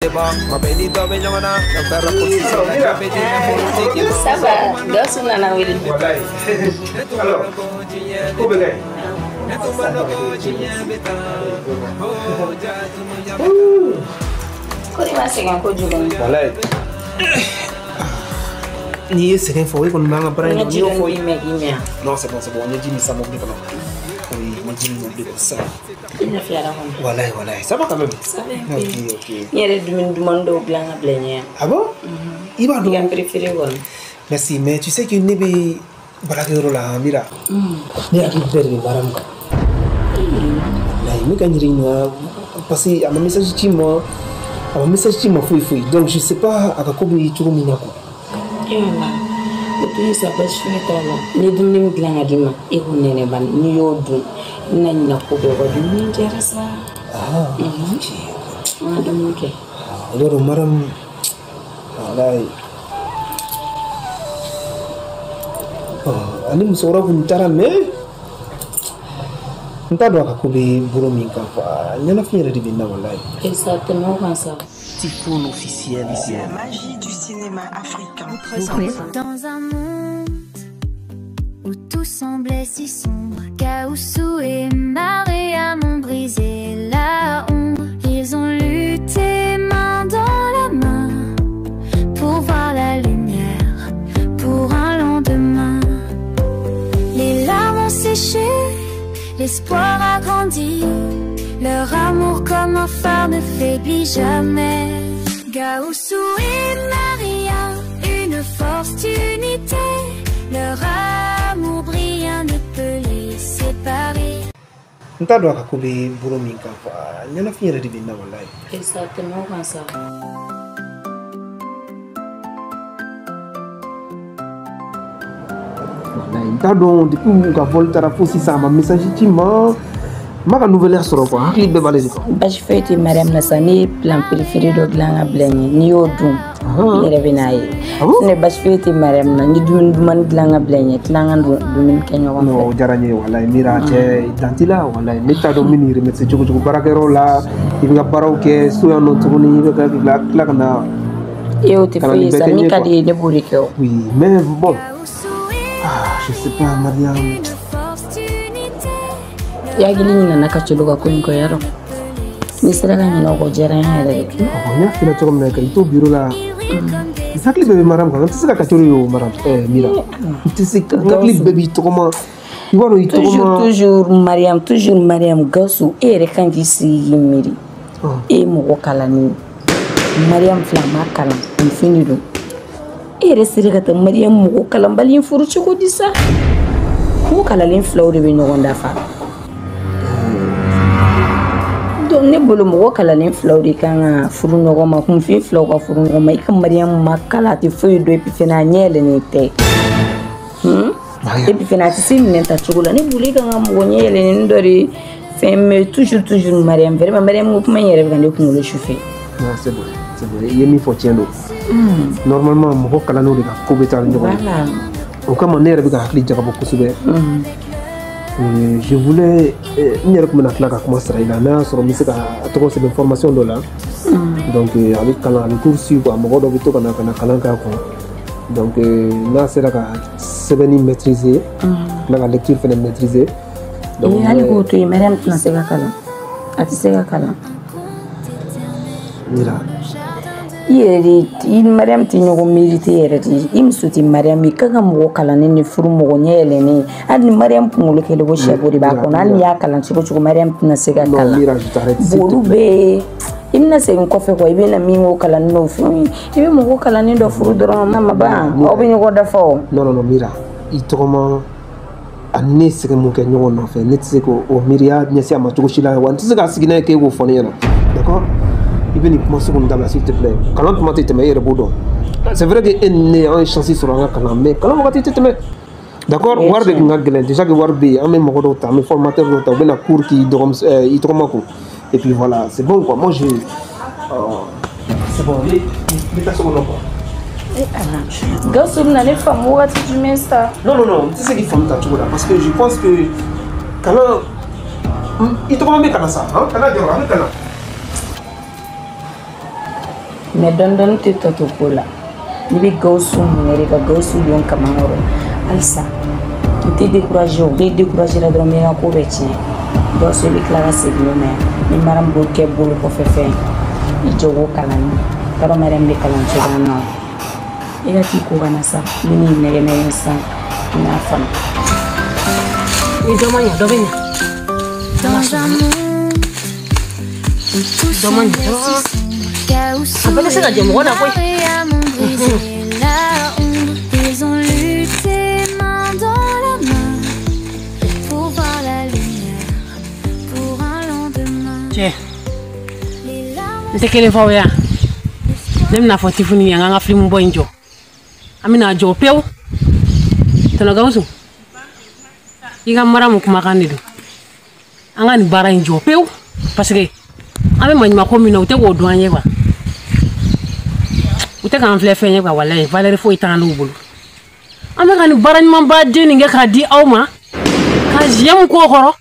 Ça va, Gassou nana wili. Alors, Kori ma segan ko jugon. voilà. Ni est c'est info qu'on m'a appris. Non, c'est bon, on a dit ça mon blé. Oui, on dit mon blé ça. Il a fait la ronde. Voilà, ça va quand même. Ça va. Ok. Il y a des demandes au blanc à blenyer. Ah bon? Il va Il a préféré bon. Merci, mais tu sais que Nebe Barakero la Mira. Ni a dit de Baram. Là, il me gagne parce que à mon message qui m'a fouille. Donc je sais pas à quoi il trouve Minako. Itu sabab tolo ni dum glanga dima e ko nene ban ni yodu nañ na ko be wadu ni jarasa dum ke alors maram wallahi ani musora kun tara me nta do ko be buro min ka fa nyana fiere di binna wallahi exactement comme ça. Typhoon officiel ici. La magie du cinéma africain. Dans un monde où tout semblait si sombre, Gaoussou et Mariam ont brisé la ombre. Ils ont lutté main dans la main pour voir la lumière, pour un lendemain. Les larmes ont séché, l'espoir a grandi. Leur amour comme un phare ne faiblit jamais. Gaoussou et Maria, une force d'unité. Leur amour brillant ne peut les séparer. Nta do ko be buro min ka fa nyana fiere di binna wallahi. Exactement comme ça. Wallahi nta do depuis ka volta fosi sama message ti ma maka nouvelle heure soro quoi hakli be balé ko Bash fête Mariam Nassani plan préféré do glanga blenye ni yodum ni revenaye ne bash fête Mariam na ni duman glanga blenye tlanga dumin kenyo ko no jaranye wallahi mira che tantila wallahi meta do mini remettre jogo barakero la ibga baraw ke so no tuguni be la kana eu te fais ça ni kadi ne buriko oui mais bon je sais pas Mariam ya gili ni na kachulo ko ko yaro ni sera kan no ko jara hele nya fina to comme na to bureau la exactly bébé Mariam quand tu sais ka yo Mariam mira tu sais exactly bébé to comment il va no to comment toujours Mariam Gassou e re kan ki si miri e mo ko kala ni Mariam flama kala fini do e re sira ka Mariam mo ko kala balin furu ci ko disa ko kala len flawre be no gonda fa donc ne bolo mo kala len flawre kan furu no go ma kun fi flaw ka furu no ma ikam Mariam makala ti feu do epi fena nyele ne te epi fena ti sim ne ta chugula ne buli kan mo nyele ne ndori femme toujours Mariam vraiment Mariam mo kuma yere kan de kun le chauffeur non c'est bon il y a mis faut tiendo normalement mo kala no de ko betal ndogo voilà o kama ne rebe ka hakli jaga bokku sube je voulais une recommandation là comment ça il a sur musique à trop cette information là donc avec kala le cours sur quoi mo do bito kana ka ko donc na c'est là c'est bien maîtriser la lecture fait maîtriser donc ali ko to Mariam tuna sega kala ati sega kala mira il Mariam ti ñogo mérité yere ti imsuti Mariam mi kaga mo kala ni furu mo nyele ni ani Mariam pungulu kele go shego di ba ko nan ya kala ci ko Mariam tina sega kala mira je t'arrête bolu be imna se ko fe ko ibe na mi ngo kala no fu ibe mo kala ni do furu doro mama ba o be ñogo da fo non mira il toma anne se mo ke ñogo no fe net se ko o miria nyasi ama to shila wan tse ga sigina ke go foni yana d'accord il veut commencer comme d'abord s'il te plaît quand tu m'as dit meilleur boudon c'est vrai que est en chance sur un canal mais quand on va te d'accord war de ngaglen déjà que war bi am mo do ta me formateur do ta ben cours qui dom il tromako et puis voilà c'est bon quoi moi je c'est bon mais ta seconde quoi Gassou na ne famu wati du mesta non tu sais qu'il faut ta tout là parce que je pense que quand il te met comme ça hein quand là avec là mais don te toto kola ni be gausu ni ka gausu yon kamangoro alsa te décourager ou décourager la drôme na ko beti do so bi clara segno mais ni maram bo ke bolo ko fefe i jogo kalani taro maram be kalan chogana ila ti ko bana sa ni ne sa na fam et domani dans un monde où tout semble chaos et à mon briser la ombre. Ils ont lutté main dans la main pour voir la lumière, pour un lendemain. Tiens, c'est quelle fois ya? Nem na foti funi yang nga film boy njo. Amina jo pew. Tana gausu. Iga mara mu kuma kanidu. Anga ni bara njo pew parce que ame manyima ko mina ute go douanye ba. Ute kan fle fenye ba wallahi Valérie fo itana ubulu. Ame kan bara ni mamba deni nge ka di awma. Ka jiem ko khoro.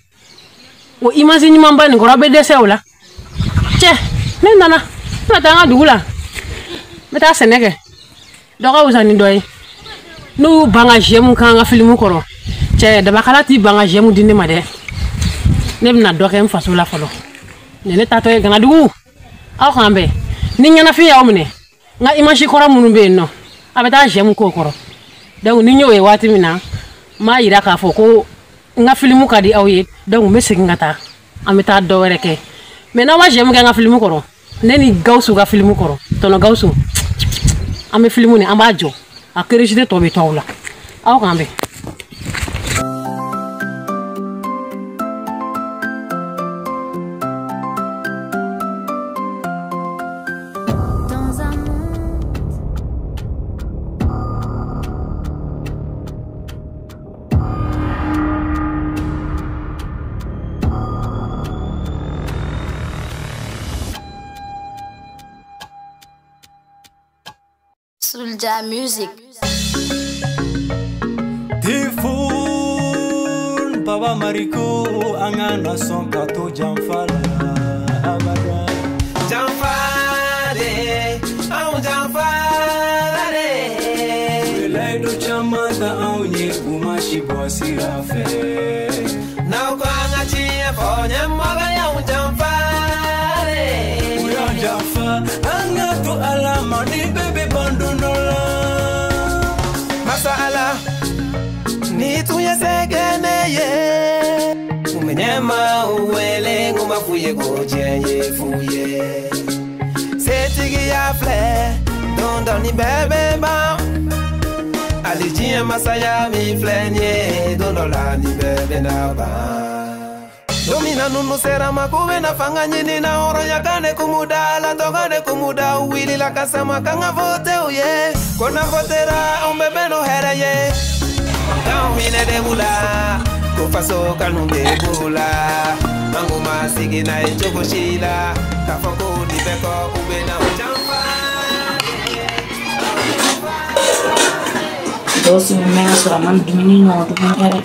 O imagine ni mamba ni ko be desewla. Che, nena na tanga dugula. Meta seneke. Doka usani doy. No banga jiem kan nga film ko ro. Che da bakala ti banga jiem dinde made. Nebna dokem fasula folo. Nene tato e gana dugu aw kambe ni nyana fi yaw mune nga image kora munu be no abeta jemu ko koro donc ni ñewé wati mina ma yira ka fo ko nga filmu ka di aw yi donc me sigi ngata ameta do reke mais na wa jemu nga filmu koro neni gausu ga filmu koro to no gausu ame filmu ni ambajo a kerejide to be tawla aw kambe Soulja Music. Tifun Baba Mariko angana son kato jamfala abada jamfale au jamfale belai do chamata au nye umashi bosira fe na kwanga chia ponya maga ya jamfale uya jamfa angato alama ni bebe bandonola masala ni tuya segeneye umenyema uwele ngoma fuye gojenye fuye setigi ya fle dondo ni bebe ba alijia masaya mi flenye dondo la ni bebe na ba domina nunu sera makube na fanganyini na oro yakane kumudala tokane kumuda uwili la kasama kanga vote uye kona votera umbebe no hereye Kawine de bula, kufaso kanunde bula, manguma sigi na ichoko shila, kafoko di beko ube na ujampa. Dosi memang suraman dimini no dumere.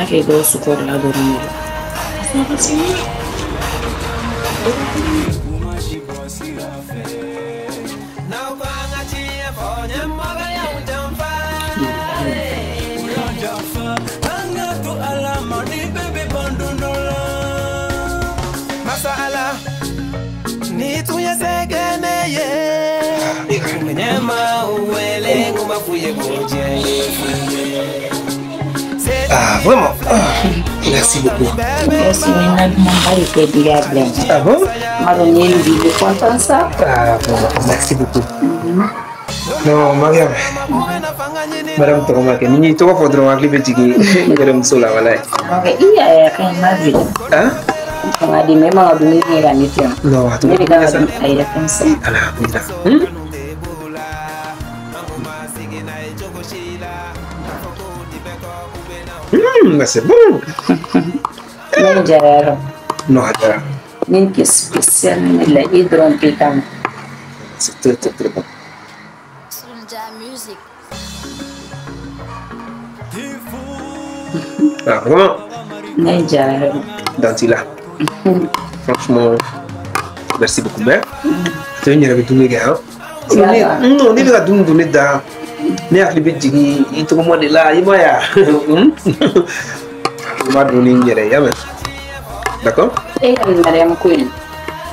Que grosso por lá do mundo. Masala ni tuya segeneye umenyema uwele ngoma fuye goje. Ah, vraiment. Merci beaucoup. Merci, ah bon? Ça. Ah, bon, merci beaucoup. Non, Mariam. Madame Toroma, ni to ko dro akli be jigi ngeram sola wala. Ok, iya kan mari. Hein? Ngadi memang adu ni ni kan itu. No, atu. Ni kan ada kan sa. Alhamdulillah. C'est bon. Non, jarang. Non, jarang. Ni spécial ni la hidron pitam. C'est très très très bon. Soulja Music. Ah, vraiment, Dantila. Franchement, merci beaucoup, mère. Tu viens de tout gars. Non, on est là de donner da. Mais à l'ébé digi, il te commande là, il va ya. On va donner une guerre, d'accord? Et Mariam Queen.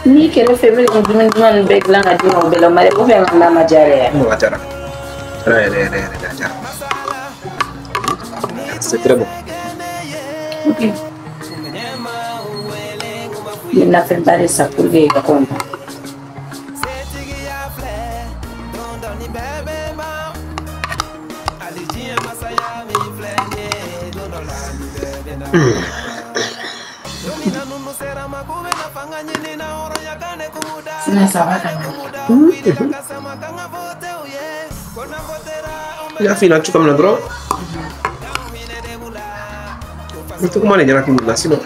Ni que le féminin du bec là, a dit on bel homme, on fait un lama jarre. Non, attends. C'est très bon. Ok. Il n'a fait pas de ça pour les comptes. Ya fina tu comme l'endroit. Itu kemana jalan ke nasi no?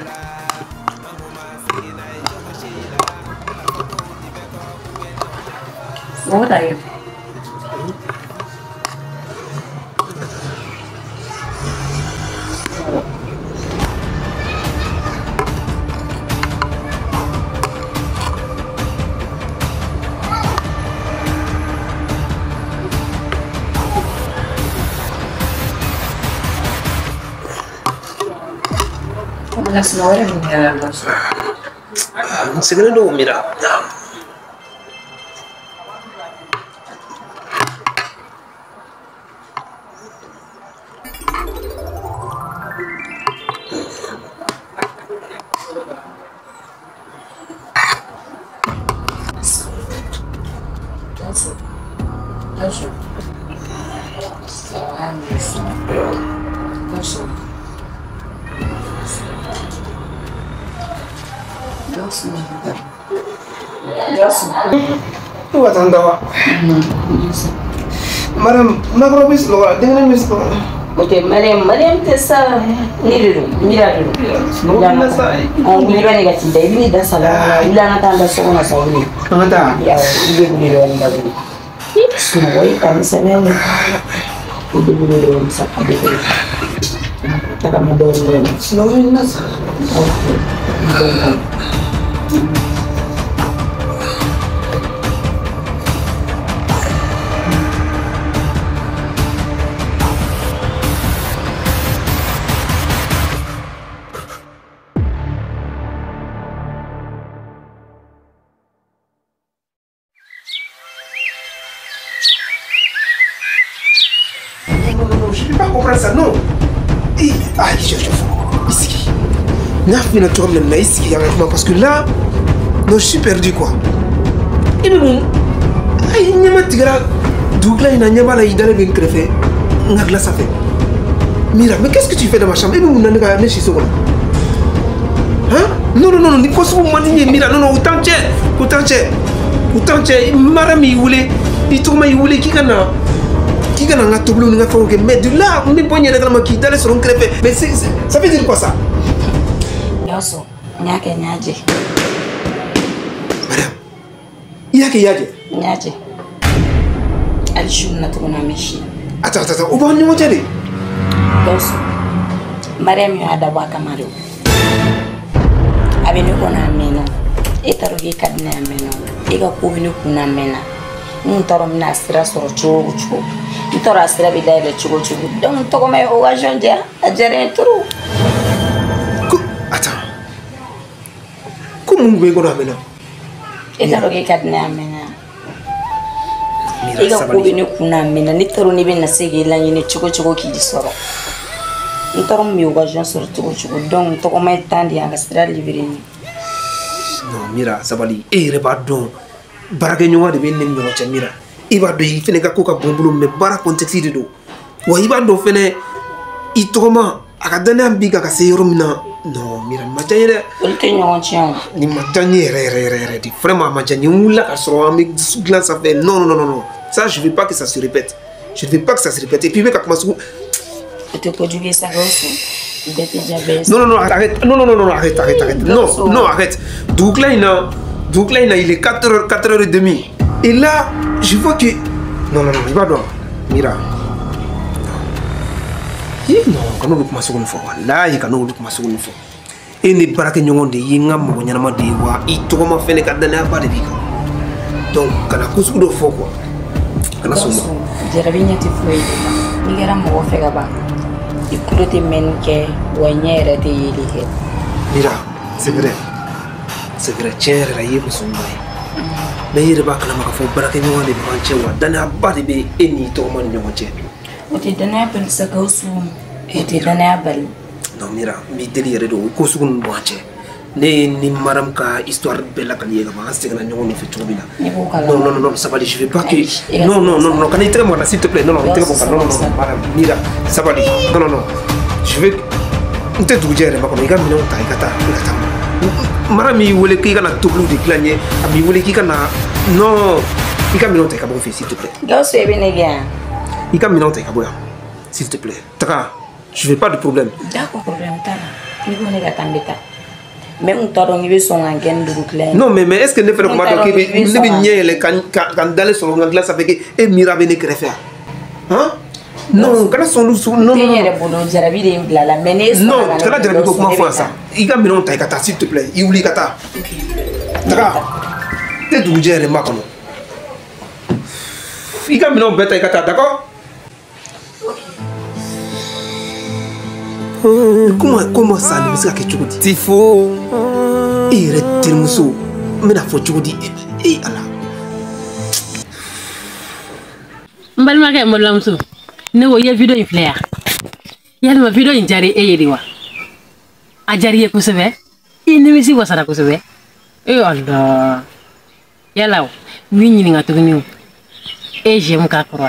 What are you? Las 9 minerales. Segredo, mira. Tu vas t'en avoir. Madame, ma promise, dengan mis. Ok, Mariam, t'es ça. Mira. Non, ça. On lui va négatif. Il est dans sa là. Il a attendu à ce qu'on a sauvé. Anda. Il est venu le regarder. C'est vrai, comme ça même. Il est venu le regarder ça. T'as comme dormir. Non, il n'a ça. Ça non. Ici. Parce que là, non, je suis perdu quoi. Et mais bon, Mira, mais qu'est-ce que tu fais dans ma chambre? Et mais hein? Non, il faut se Mira, non, autant Marami, il tourne, mais de là, on est pas qui d'aller sur un crêpe. Mais ça veut dire quoi ça? Yoso, nyake. Madame, yake. Elle joue notre machine. Attends, où va on y aller? Yoso, Mariam y a d'abord camarade. Abenu kona meno, etarogi kadne meno, ega kubinu kuna mena. Ntoro mina sira soro chuo. Ntoro asira bidai chuo. Donc to comme au agent dia, a gérer tout. Attends. Comment vous pouvez mena? Etarogi kadne mena. Ega kubinu kuna mena, nitoro ni bena sege la yine chuo ki disoro. Ntoro mi au agent soro chuo. Donc to comme tandi anga sira livrer. Non, Mira, sabali, rebadon. Barage nywa de bennem no chamira iba do yi fene ka ko ka bombulu me bara contexte de do wa iba do fene itoma akadana ambiga ka seyoro mina no Mira matayere ulte nyon chian ni matanye re di vraiment matanye wula ka so ami glace ça fait non ça je veux pas que ça se répète et puis mec comment tu peux jouer ça aussi non arrête non arrête donc là il est 4h30 Et là, je vois que... Non, il va donc. Mira. Non, quand on commence une fois. Là, il on commence une fois. Et les baraques n'ont de yinga, mon yama de wa, il tourne ma fait les cadres de vie. Donc, quand la couche de faux, quoi. Quand la somme. J'ai revenu à te fouiller. Il y a un mot fait là-bas. Il coule tes mains qui ou un air de yéli. Mira, c'est vrai. C'est vrai, tiens, la yé pour son mari. Mais il va que la mafia baraque n'ont de brancher ou d'un abadi be et ni tourment de mon tien. On te donne un peu de sac au sou et te donne un bal. Non, Mira, mi délire de Kosugun brancher. Ni madame ka histoire belle que lié là-bas, c'est que nous avons fait tout bien. Non, ça va aller, je vais pas que. Non, quand il te demande, s'il te plaît, non, madame, Mira, ça va aller. Non, je vais. On te dit que ma collègue a mis un taille kata. Madame, il voulait qu'il y ait un tout de clanier, il voulait qu'il y ait un. Non, il y a mis un taille kabou, s'il te plaît. Gosse, il y a il y a mis un taille kabou, s'il te plaît. Taka, je veux pas de problème. D'accord, problème, t'as là. Il faut ne pas t'embêter. Mais on t'a donné le son en gain de boucle. Non, mais est-ce que ne fait pas que les vignes quand d'aller sur la glace avec et Mira venait faire? Hein? Non, quand son nous non. Non, quand la jarabi comment faire ça? Il a mis un taille kata s'il te plaît. Il oublie kata. Taka. T'es d'où j'ai les macanos. Il a mis un bête taille kata, d'accord? Comment ça ne me dit? C'est faux. Il est tellement sous. Mais la faute, tu dis. Et Allah. Mbalmake mbolamso. Ne wo ya video in flare. Ya ma video in jari e yediwa. A jari e kusebe. Ini misi wasara kusebe. E Allah. Ya law. Mi ni nga tugni. E jem ka kro.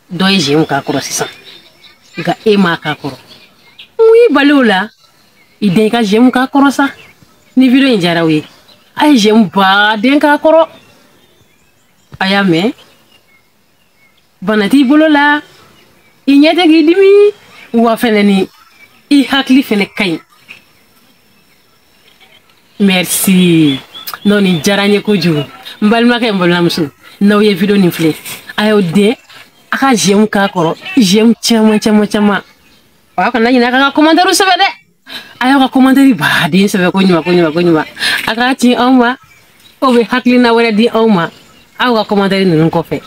Do e jem ka kro sisa. Ga ema ka koro oui balula ide ka jem ka koro sa ni video injara wi ay jem ba den ka koro ayame banati bolola inyete gidimi wa feneni I hakli fene kay merci non ni jaranye ko ju mbalma kay mbolamsu naw ye video ni fle ayo de aka jem ka koro jem chama wa kana ina ka commentaire sebe de ayo ka commentaire ba de sebe ko nyuma aka ti onwa o be hakli na wala di onwa ayo ka commentaire nun ko fe